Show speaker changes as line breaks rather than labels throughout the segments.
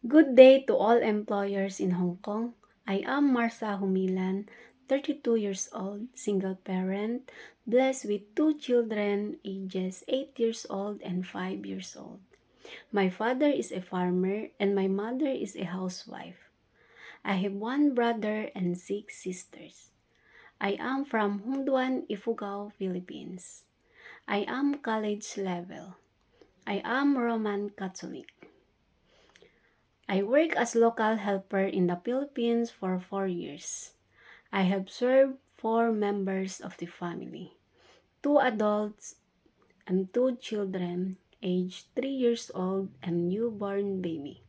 Good day to all employers in Hong Kong. I am Marsa Humilan, 32 years old, single parent, blessed with two children ages 8 years old and 5 years old. My father is a farmer and my mother is a housewife. I have one brother and 6 sisters. I am from Hunduan, Ifugao, Philippines. I am college level. I am Roman Catholic. I work as local helper in the Philippines for 4 years. I have served 4 members of the family, 2 adults and 2 children aged 3 years old and newborn baby.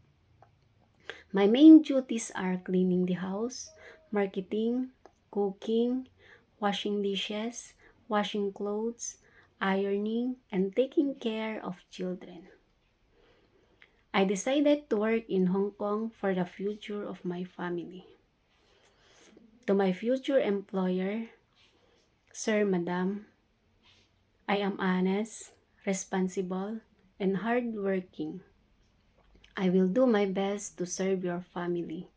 My main duties are cleaning the house, marketing, cooking, washing dishes, washing clothes, ironing, and taking care of children. I decided to work in Hong Kong for the future of my family. To my future employer, Sir, Madam, I am honest, responsible, and hardworking. I will do my best to serve your family,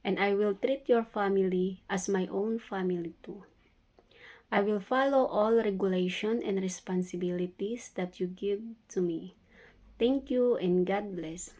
and I will treat your family as my own family too. I will follow all regulation and responsibilities that you give to me. Thank you and God bless.